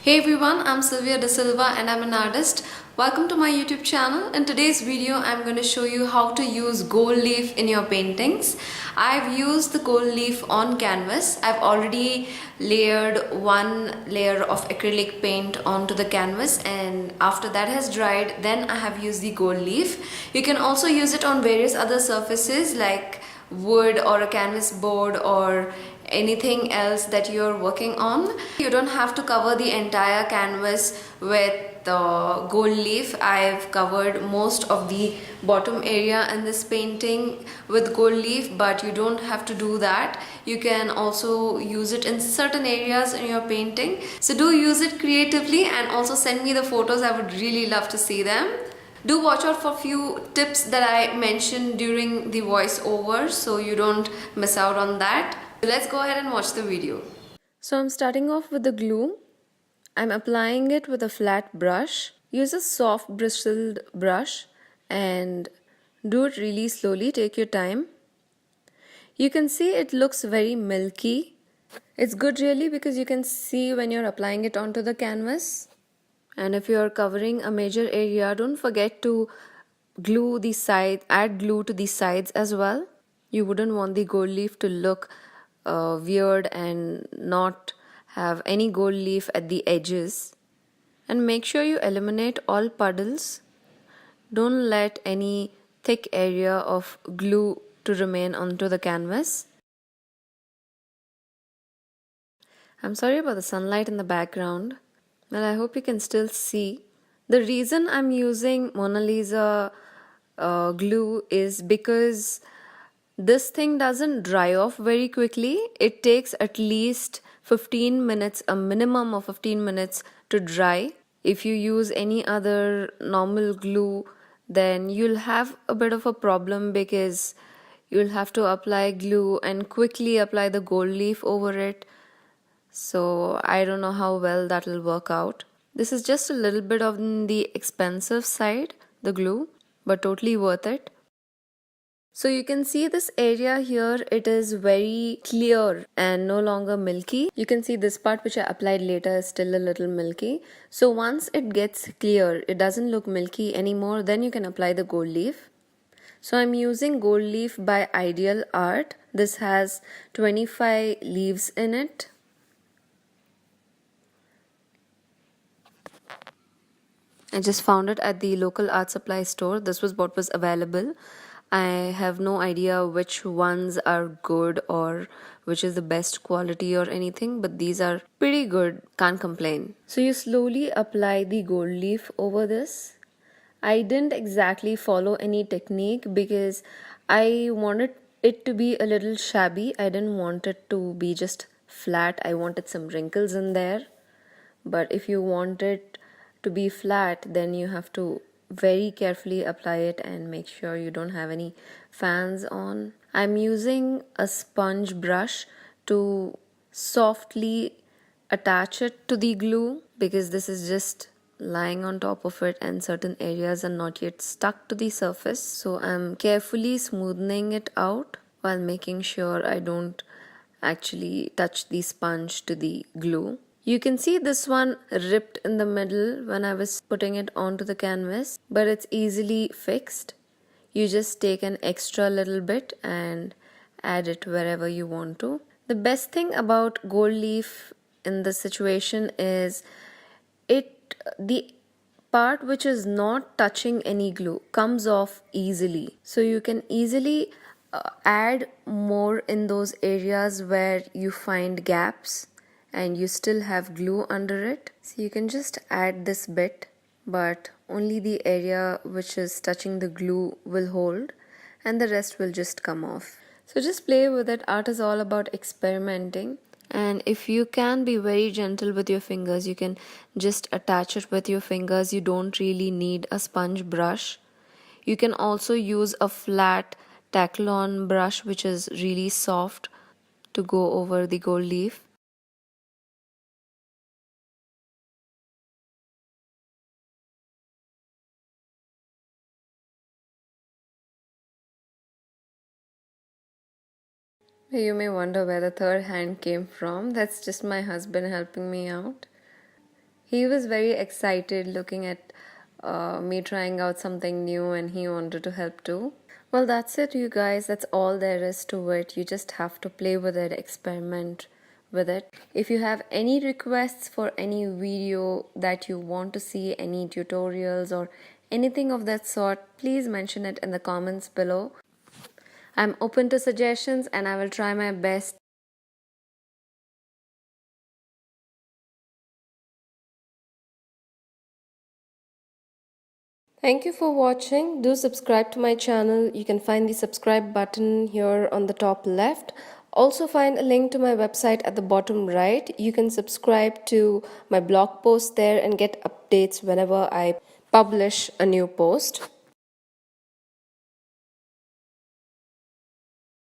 Hey everyone, I'm Sylvia D'Silva and I'm an artist. Welcome to my YouTube channel. In today's video, I'm going to show you how to use gold leaf in your paintings. I've used the gold leaf on canvas. I've already layered one layer of acrylic paint onto the canvas, and after that has dried, then I have used the gold leaf. You can also use it on various other surfaces like wood or a canvas board or anything else that you're working on. You don't have to cover the entire canvas with the gold leaf. I've covered most of the bottom area in this painting with gold leaf, but you don't have to do that. You can also use it in certain areas in your painting. So do use it creatively and also send me the photos. I would really love to see them. Do watch out for a few tips that I mentioned during the voiceover so you don't miss out on that. So let's go ahead and watch the video. So I'm starting off with the glue. I'm applying it with a flat brush. Use a soft bristled brush and do it really slowly. Take your time. You can see it looks very milky. It's good really because you can see when you're applying it onto the canvas. And if you're covering a major area, don't forget to glue the side, add glue to the sides as well. You wouldn't want the gold leaf to look weird and not have any gold leaf at the edges. And make sure you eliminate all puddles. Don't let any thick area of glue to remain onto the canvas. I'm sorry about the sunlight in the background. Well, I hope you can still see. The reason I'm using Monalisa glue is because this thing doesn't dry off very quickly. It takes at least 15 minutes, a minimum of 15 minutes to dry. If you use any other normal glue, then you'll have a bit of a problem because you'll have to apply glue and quickly apply the gold leaf over it. So I don't know how well that will work out. This is just a little bit on the expensive side, the glue, but totally worth it. So you can see this area here, it is very clear and no longer milky. You can see this part which I applied later is still a little milky. So once it gets clear, it doesn't look milky anymore, then you can apply the gold leaf. So I'm using gold leaf by Ideal Art. This has 25 leaves in it. I just found it at the local art supply store. This was what was available. I have no idea which ones are good or which is the best quality or anything, but these are pretty good. Can't complain. So you slowly apply the gold leaf over this. I didn't exactly follow any technique because I wanted it to be a little shabby. I didn't want it to be just flat. I wanted some wrinkles in there. But if you want it to be flat, then you have to very carefully apply it and make sure you don't have any fans on. I'm using a sponge brush to softly attach it to the glue because this is just lying on top of it and certain areas are not yet stuck to the surface. So I'm carefully smoothing it out while making sure I don't actually touch the sponge to the glue. You can see this one ripped in the middle when I was putting it onto the canvas, but it's easily fixed. You just take an extra little bit and add it wherever you want to. The best thing about gold leaf in this situation is the part which is not touching any glue comes off easily. So you can easily add more in those areas where you find gaps and you still have glue under it. So you can just add this bit, but only the area which is touching the glue will hold and the rest will just come off. So just play with it. Art is all about experimenting. And if you can be very gentle with your fingers, you can just attach it with your fingers. You don't really need a sponge brush. You can also use a flat tackle-on brush which is really soft to go over the gold leaf. You may wonder where the third hand came from. That's just my husband helping me out. He was very excited looking at me trying out something new, and he wanted to help too. Well, that's it, you guys. That's all there is to it. You just have to play with it, experiment with it. If you have any requests for any video that you want to see, any tutorials or anything of that sort, please mention it in the comments below. I'm open to suggestions and I will try my best. Thank you for watching. Do subscribe to my channel. You can find the subscribe button here on the top left. Also find a link to my website at the bottom right. You can subscribe to my blog post there and get updates whenever I publish a new post.